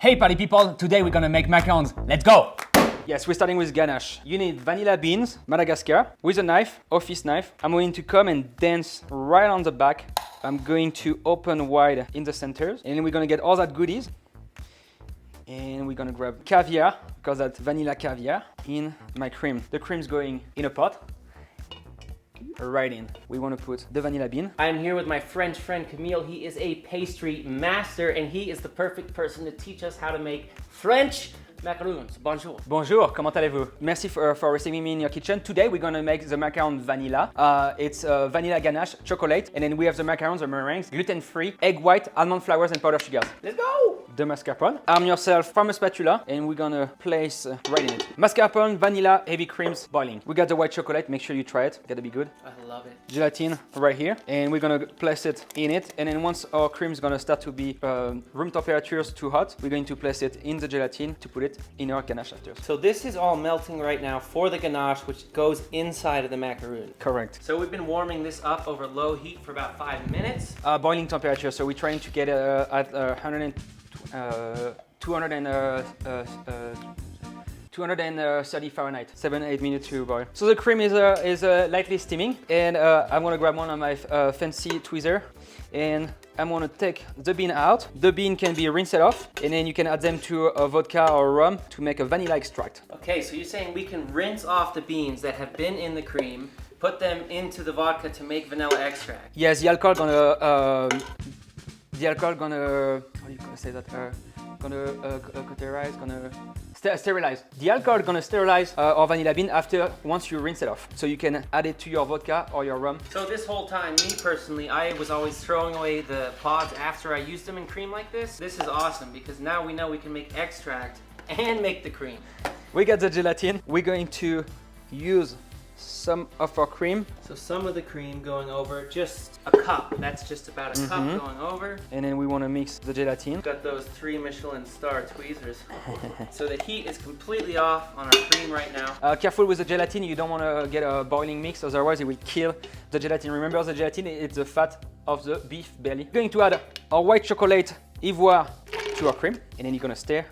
Hey party people, today we're gonna make macarons. Let's go! Yes, we're starting with ganache. You need vanilla beans, Madagascar, with a knife, office knife. I'm going to come and dance right on the back. I'm going to open wide in the centers, and then we're gonna get all that goodies. And we're gonna grab caviar, because that's vanilla caviar, in my cream. The cream's going in a pot. Right in. We want to put the vanilla bean. I'm here with my French friend Camille. He is a pastry master and he is the perfect person to teach us how to make French macarons. Bonjour. Bonjour, comment allez-vous? Merci for receiving me in your kitchen. Today we're gonna make the macaron vanilla. It's vanilla ganache, chocolate, and then we have the macarons, the meringues, gluten-free, egg white, almond flowers, and powdered sugars. Let's go! The mascarpone. Arm yourself from a spatula, and we're gonna place right in it. Mascarpone, vanilla, heavy creams, boiling. We got the white chocolate, make sure you try it, gotta be good. I love it. Gelatin right here, and we're gonna place it in it, and then once our cream is gonna start to be room temperatures too hot, we're going to place it in the gelatin to put it in our ganache after. So this is all melting right now for the ganache, which goes inside of the macaroon. Correct. So we've been warming this up over low heat for about 5 minutes. Boiling temperature, so we're trying to get at 230 Fahrenheit, 7-8 minutes to boil. So the cream is lightly steaming, and I'm gonna grab one of my fancy tweezer, and I'm gonna take the bean out. The bean can be rinsed off, and then you can add them to a vodka or rum to make a vanilla extract. Okay, so you're saying we can rinse off the beans that have been in the cream, put them into the vodka to make vanilla extract. Yes, the alcohol gonna, how do you gonna say that? Cauterize, sterilize. The alcohol gonna sterilize our vanilla bean after once you rinse it off. So you can add it to your vodka or your rum. So this whole time, me personally, I was always throwing away the pods after I used them in cream like this. This is awesome because now we know we can make extract and make the cream. We got the gelatin. We're going to use some of our cream. So some of the cream going over, just a cup. That's just about a cup going over. And then we want to mix the gelatin. Got those 3 Michelin star tweezers. So the heat is completely off on our cream right now. Careful with the gelatin, you don't want to get a boiling mix, otherwise it will kill the gelatin. Remember, the gelatin, it's the fat of the beef belly. We're going to add our white chocolate ivoire to our cream, and then you're going to stir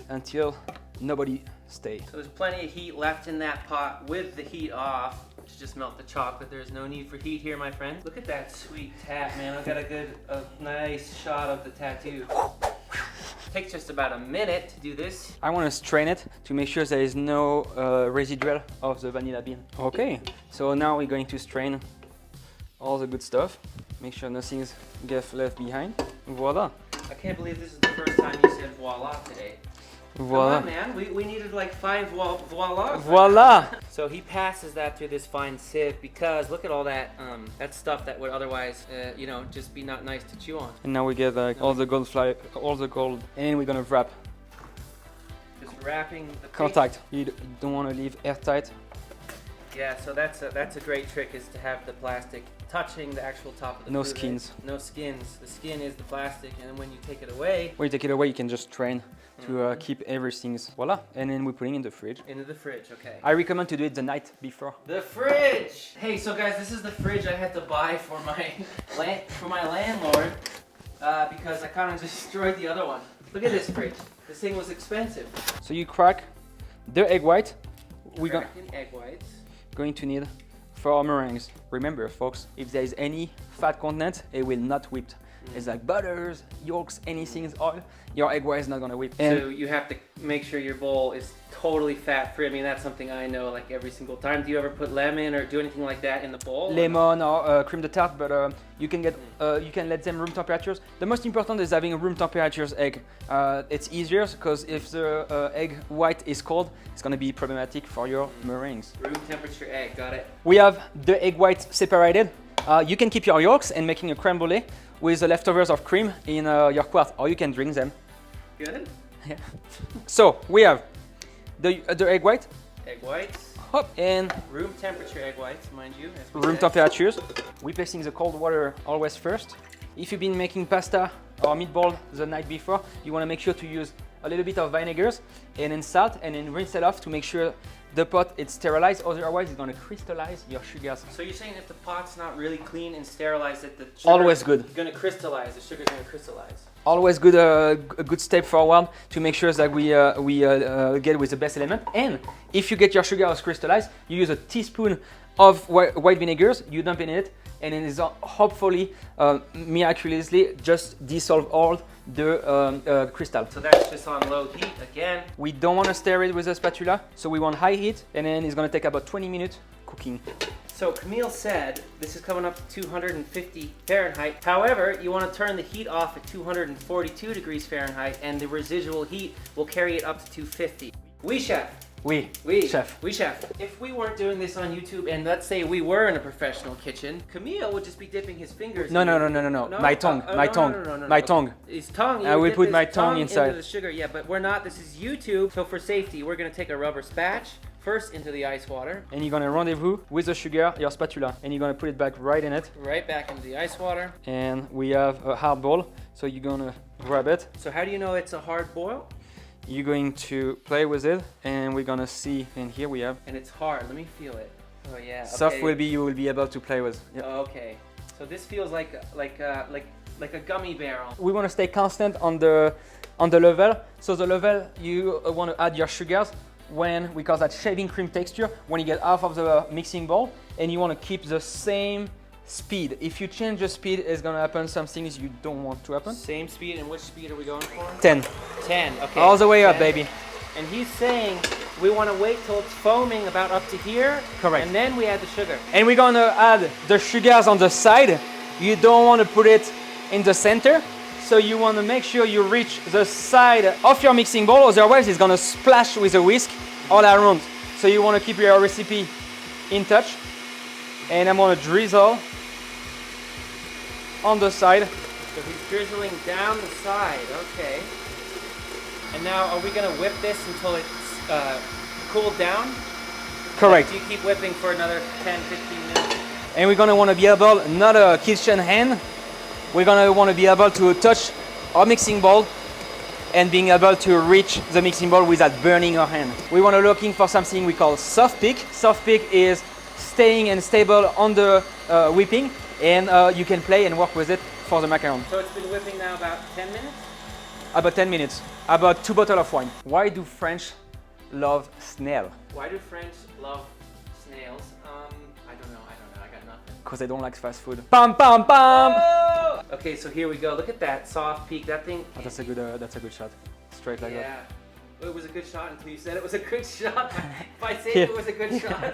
until nobody stays. So there's plenty of heat left in that pot with the heat off. To just melt the chocolate. There's no need for heat here, my friend. Look at that sweet tat, man. I've got a nice shot of the tattoo. Takes just about a minute to do this. I want to strain it to make sure there is no residual of the vanilla bean. Okay, so now we're going to strain all the good stuff. Make sure nothing gets left behind. Voila. I can't believe this is the first time you said voila today. Voila. Come on, man. We needed like 5 voila. Voila. So he passes that through this fine sieve because look at all that that stuff that would otherwise, you know, just be not nice to chew on. And now we get like all the gold, and then we're gonna wrap. Just wrapping the Contact. You don't want to leave airtight. Yeah, so that's a great trick, is to have the plastic touching the actual top of the No food, skins. right? No skins. The skin is the plastic, and then when you take it away. When you take it away, you can just strain to keep everything. Voila. And then we're putting in the fridge. Into the fridge, okay. I recommend to do it the night before. The fridge! Hey, so guys, this is the fridge I had to buy for my landlord because I kind of destroyed the other one. Look at this fridge. This thing was expensive. So you crack the egg white. We're Cracking egg whites. going to need for our meringues. Remember, folks, if there is any fat content, it will not whip. It's like butters, yolks, anything is oil, your egg white is not gonna whip. So you have to make sure your bowl is totally fat free. I mean, that's something I know like every single time. Do you ever put lemon or do anything like that in the bowl? Lemon or cream de tarte, but you can get you can let them room temperatures. The most important is having a room temperatures egg. It's easier because if the egg white is cold, it's gonna be problematic for your meringues. Room temperature egg, got it. We have the egg white separated. You can keep your yolks and making a creme brulee with the leftovers of cream in your quart, or you can drink them. Good. Yeah. So we have the egg white. Egg whites. Hop, and Room temperature egg whites, mind you. As we room said. temperatures. We're placing the cold water always first. If you've been making pasta or meatball the night before, you want to make sure to use a little bit of vinegars and then salt, and then rinse it off to make sure the pot is sterilized, otherwise it's gonna crystallize your sugars. So you're saying if the pot's not really clean and sterilized, that the sugar Always good. gonna crystallize, the sugar's gonna crystallize. Always good, a good step forward to make sure that we get with the best element. And if you get your sugar crystallized, you use a teaspoon of white vinegars, you dump in it, and it is hopefully miraculously just dissolve all the crystal. So that's just on low heat again. We don't want to stir it with a spatula, so we want high heat, and then it's going to take about 20 minutes cooking. So Camille said this is coming up to 250 Fahrenheit. However, you want to turn the heat off at 242 degrees Fahrenheit, and the residual heat will carry it up to 250. Oui, chef. Oui, chef. Oui, chef. If we weren't doing this on YouTube, and let's say we were in a professional kitchen, Camille would just be dipping his fingers. No. My tongue. My tongue. His tongue. I will put my tongue inside. Into the sugar. Yeah, but we're not. This is YouTube. So for safety, we're gonna take a rubber spatch first into the ice water. And you're gonna rendezvous with the sugar, your spatula, and you're gonna put it back right in it. Right back into the ice water. And we have a hard bowl, so you're gonna grab it. So how do you know it's a hard boil? You're going to play with it, and we're gonna see. And here we have. And it's hard. Let me feel it. Oh yeah. Soft okay. will be you will be able to play with. Yep. Okay. So this feels like a gummy barrel. We want to stay constant on the level. So the level you want to add your sugars when we call that shaving cream texture when you get off of the mixing bowl, and you want to keep the same speed. If you change the speed, it's gonna happen some things you don't want to happen. Same speed, and which speed are we going for? 10. 10, okay. All the way 10. up, baby. And he's saying we want to wait till it's foaming about up to here. Correct. And then we add the sugar. And we're gonna add the sugars on the side. You don't want to put it in the center. So you want to make sure you reach the side of your mixing bowl, otherwise it's gonna splash with a whisk all around. So you want to keep your recipe in touch. And I'm gonna drizzle on the side. So he's drizzling down the side, okay. And now are we gonna whip this until it's cooled down? Correct. Like, do you keep whipping for another 10, 15 minutes? And we're gonna want to be able, not a kitchen hand, we're gonna want to be able to touch our mixing bowl and being able to reach the mixing bowl without burning our hand. We want to looking for something we call soft peak. Soft peak is staying and stable on the whipping, and you can play and work with it for the macaron. So it's been whipping now about 10 minutes? About 10 minutes. About 2 bottles of wine. Why do French love snail? Why do French love snails? I don't know, I got nothing. Because they don't like fast food. Pam pam pam! Oh! Okay, so here we go. Look at that soft peak. That thing. Oh, that's a good shot. Straight like that. Yeah. It was a good shot until you said it was a good shot. If I say Yeah. it was a good shot.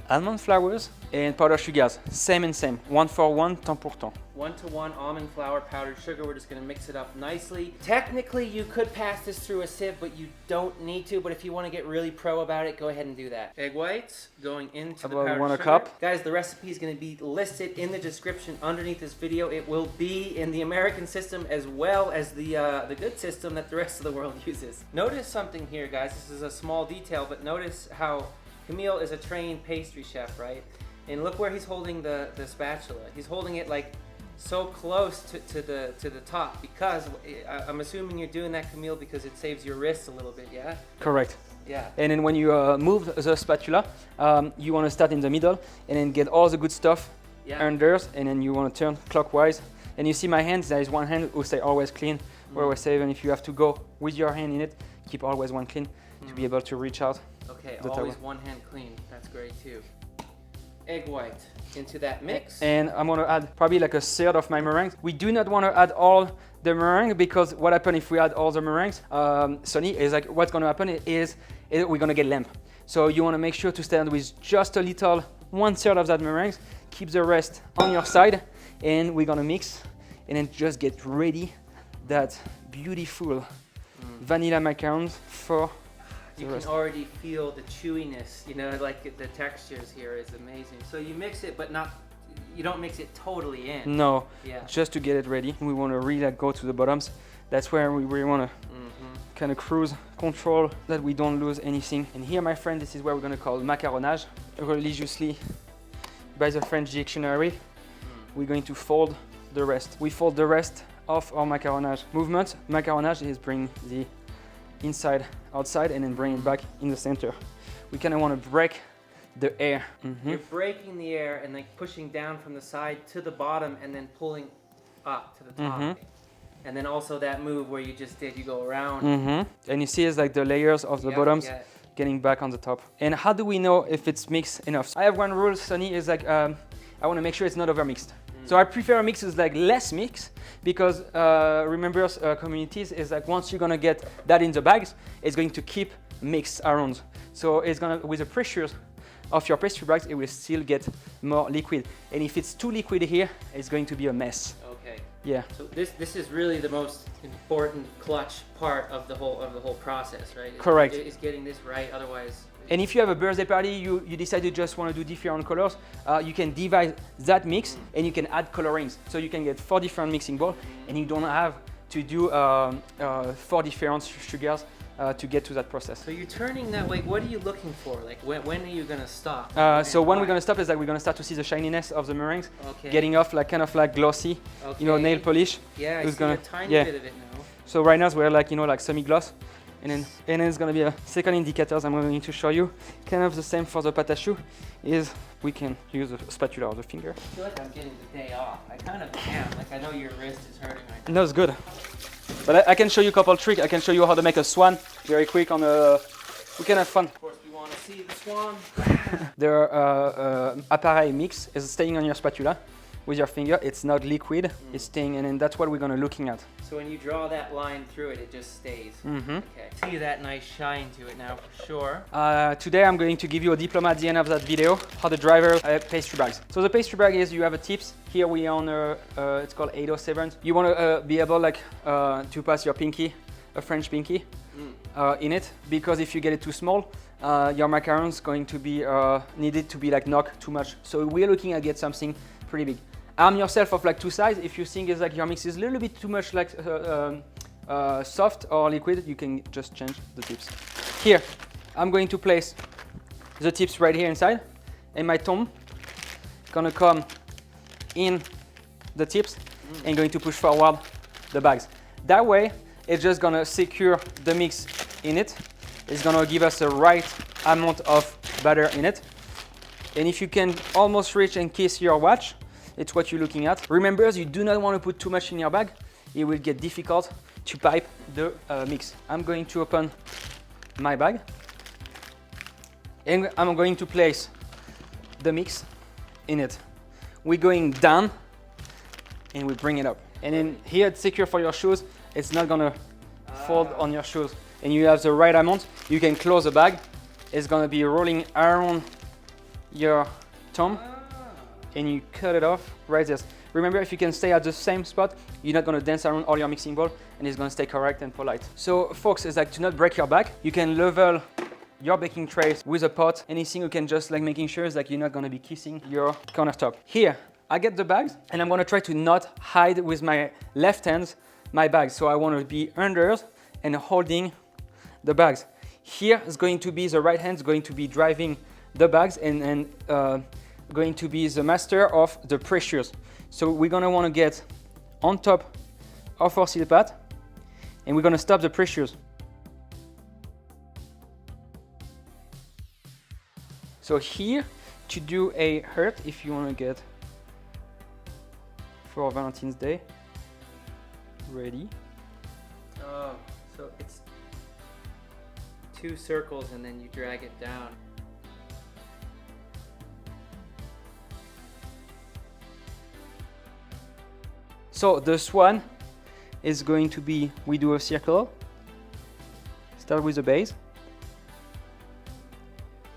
Almond flowers and powdered sugars. Same and same. 1 for 1, temps pour temps. 1-to-1 almond flour, powdered sugar. We're just gonna mix it up nicely. Technically, you could pass this through a sieve, but you don't need to. But if you want to get really pro about it, go ahead and do that. Egg whites going into the About powdered 1 sugar. cup. Guys, the recipe is gonna be listed in the description underneath this video. It will be in the American system as well as the good system that the rest of the world uses. Notice something here, guys. This is a small detail, but notice how Camille is a trained pastry chef, right? And look where he's holding the spatula. He's holding it like so close to the top, because I'm assuming you're doing that, Camille, because it saves your wrists a little bit, yeah? Correct. Yeah. And then when you move the spatula, you want to start in the middle and then get all the good stuff under, and then you want to turn clockwise. And you see my hands, there is one hand who stay always clean, where we say even if you have to go with your hand in it, keep always one clean to be able to reach out. Okay, always one hand clean. That's great too. Egg white into that mix. And I'm gonna add probably like a third of my meringue. We do not want to add all the meringue, because what happens if we add all the meringues, Sonny, is like what's gonna happen is we're gonna get lamp. So you want to make sure to stand with just a little 1/3 of that meringue. Keep the rest on your side, and we're gonna mix and then just get ready that beautiful vanilla macarons for you can already feel the chewiness, you know, like the textures here is amazing. So you mix it, but you don't mix it totally in. No, yeah. Just to get it ready. We want to really go to the bottoms. That's where we really want to kind of cruise control that we don't lose anything. And here, my friend, this is where we're going to call Macaronage. Religiously, by the French dictionary, we're going to fold the rest. We fold the rest of our macaronage movement. Macaronage is bring the inside outside and then bring it back in the center. We kind of want to break the air. You're breaking the air and like pushing down from the side to the bottom and then pulling up to the top. And then also that move where you just did, you go around. Mm-hmm. And you see it's like the layers of the bottoms getting back on the top. And how do we know if it's mixed enough? I have one rule, Sonny, is like I want to make sure it's not over mixed. So I prefer a mix is like less mix because remember communities is like once you're gonna get that in the bags, it's going to keep mixed around. So it's gonna, with the pressures of your pastry bags, it will still get more liquid. And if it's too liquid here, it's going to be a mess. Okay. Yeah. So this is really the most important clutch part of the whole process, right? Correct. Is getting this right, otherwise. And if you have a birthday party, you decide you just want to do different colors, you can divide that mix and you can add colorings. So you can get 4 different mixing bowls and you don't have to do 4 different sugars to get to that process. So you're turning that way, what are you looking for? Like when are you going to stop? So when we're going to stop is that we're going to start to see the shininess of the meringues, okay. getting off like kind of like glossy, okay. you know, nail polish. Yeah, I see gonna, a tiny bit of it now. So right now we're like, you know, like semi-gloss. And then it's gonna be a second indicator I'm going to show you. Kind of the same for the pâte à choux, is we can use a spatula or the finger. I feel like I'm getting the day off. I kind of am. Like I know your wrist is hurting right now. No, it's good. But I can show you a couple tricks. I can show you how to make a swan very quick on a... We can have fun. Of course we want to see the swan. The appareil mix is staying on your spatula with your finger. It's not liquid, it's staying, and then that's what we're gonna looking at. So when you draw that line through it, it just stays. Okay. See that nice shine to it now for sure. Today I'm going to give you a diploma at the end of that video, how to drive pastry bags. So the pastry bag is, you have a tips. Here we are on it's called 807. You want to be able like to pass your pinky, a French pinky, in it, because if you get it too small, your macarons going to be needed to be like knocked too much. So we're looking at get something pretty big. Arm yourself of like 2 sides. If you think is like your mix is a little bit too much like soft or liquid, you can just change the tips. Here, I'm going to place the tips right here inside, and my thumb is gonna come in the tips and going to push forward the bags. That way, it's just gonna secure the mix in it. It's gonna give us the right amount of batter in it. And if you can almost reach and kiss your watch, it's what you're looking at. Remember, you do not want to put too much in your bag. It will get difficult to pipe the mix. I'm going to open my bag and I'm going to place the mix in it. We're going down and we bring it up. And then here it's secure for your shoes. It's not gonna fold on your shoes. And you have the right amount. You can close the bag. It's gonna be rolling around your thumb. And you cut it off right there. Remember, if you can stay at the same spot, you're not gonna dance around all your mixing bowl and it's gonna stay correct and polite. So folks, it's like to not break your back. You can level your baking trays with a pot. Anything you can just like making sure is like you're not gonna be kissing your countertop. Here, I get the bags and I'm gonna try to not hide with my left hand my bags. So I wanna be under and holding the bags. Here is going to be the right hand is going to be driving the bags and going to be the master of the pressures. So we're gonna wanna get on top of our seal pad and we're gonna stop the pressures. So here, to do a heart, if you wanna get for Valentine's Day, ready. Oh, so it's 2 circles and then you drag it down. So this one is going to be, we do a circle, start with the base.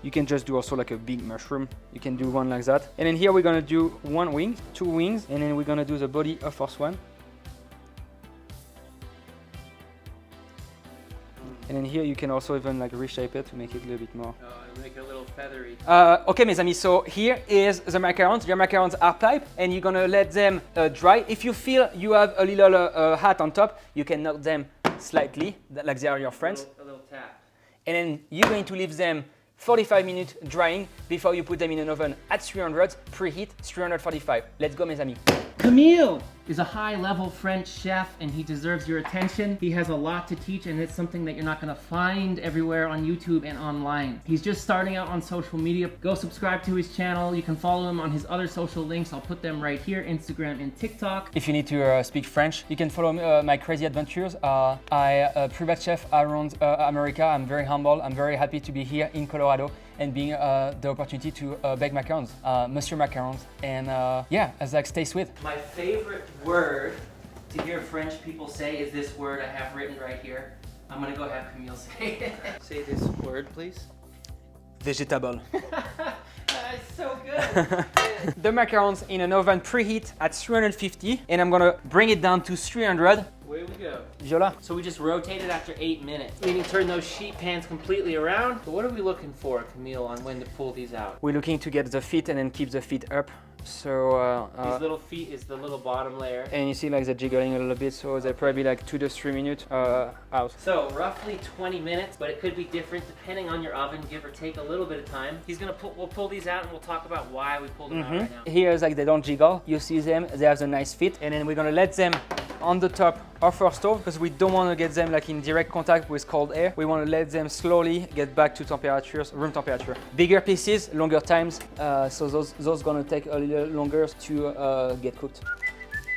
You can just do also like a big mushroom. You can do one like that. And then here we're gonna do 1 wing, 2 wings, and then we're gonna do the body of our swan. And then here you can also even like reshape it to make it a little bit more. Make it a little feathery. Okay, mes amis, so here is the macarons. Your macarons are piped and you're gonna let them dry. If you feel you have a little hat on top, you can knock them slightly, like they are your friends. A little tap. And then you're going to leave them 45 minutes drying before you put them in an oven at 300, preheat 345. Let's go, mes amis. Camille! is a high-level French chef, and he deserves your attention. He has a lot to teach, and it's something that you're not gonna find everywhere on YouTube and online. He's just starting out on social media. Go subscribe to his channel. You can follow him on his other social links. I'll put them right here, Instagram and TikTok. If you need to speak French, you can follow my crazy adventures. I private chef around America. I'm very humble. I'm very happy to be here in Colorado and being the opportunity to bake macarons, Monsieur Macarons, and yeah, as like stay sweet. My favorite word to hear French people say is this word I have written right here. I'm gonna go have Camille say it. Say this word, please. Vegetable. It's so good. The macarons in an oven preheat at 350, and I'm gonna bring it down to 300. Away we go. Viola. So we just rotated after 8 minutes, meaning turn those sheet pans completely around. But what are we looking for, Camille, on when to pull these out? We're looking to get the feet and then keep the feet up. So these little feet is the little bottom layer. and you see like they're jiggling a little bit, so they're probably like 2 to 3 minutes out. So roughly 20 minutes, but it could be different depending on your oven, give or take a little bit of time. We'll pull these out and we'll talk about why we pulled them out right now. Here is like they don't jiggle. You see them, they have the nice fit, and then we're gonna let them on the top of our stove because we don't want to get them like in direct contact with cold air. We want to let them slowly get back to temperatures, room temperature. Bigger pieces, longer times, so those gonna take a little longer to get cooked.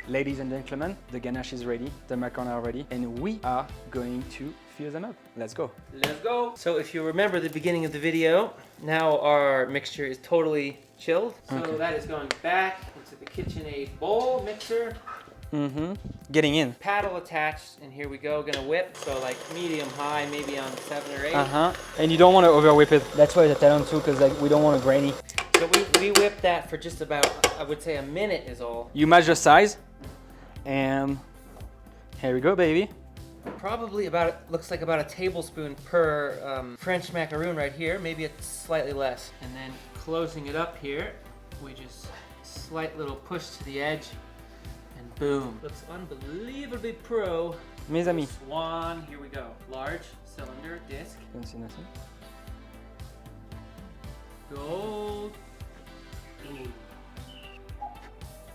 Ladies and gentlemen, the ganache is ready, the macarons are ready, and we are going to fill them up. Let's go. Let's go. So if you remember the beginning of the video, now our mixture is totally chilled. So that is going back into the KitchenAid bowl mixer. Getting in. Paddle attached, and here we go. Gonna whip, so like medium high, maybe on 7 or 8. And you don't want to over whip it. That's why it's Italian too, because like we don't want it grainy. So we whip that for just about, I would say, a minute is all. You match the size, and here we go, baby. Probably about, looks like about a tablespoon per French macaroon right here, maybe it's slightly less. And then closing it up here, we just slight little push to the edge, and boom. Looks unbelievably pro. Mes amis. Swan, here we go. Large cylinder disc. Gold. Ooh.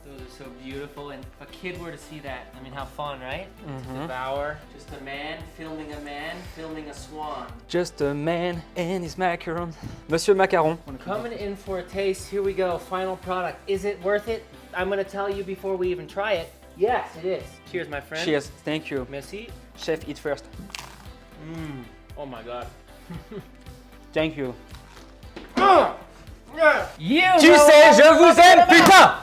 Those are so beautiful, and if a kid were to see that, I mean, how fun, right? To devour. Just a man filming a swan. Just a man and his macaron. Monsieur Macaron. Coming in for a taste, here we go, final product. Is it worth it? I'm gonna tell you before we even try it. Yes, it is. Cheers, my friend. Cheers, thank you. Merci. Chef, eat first. Oh my God. Thank you. You Tu sais, je vous aime, putain!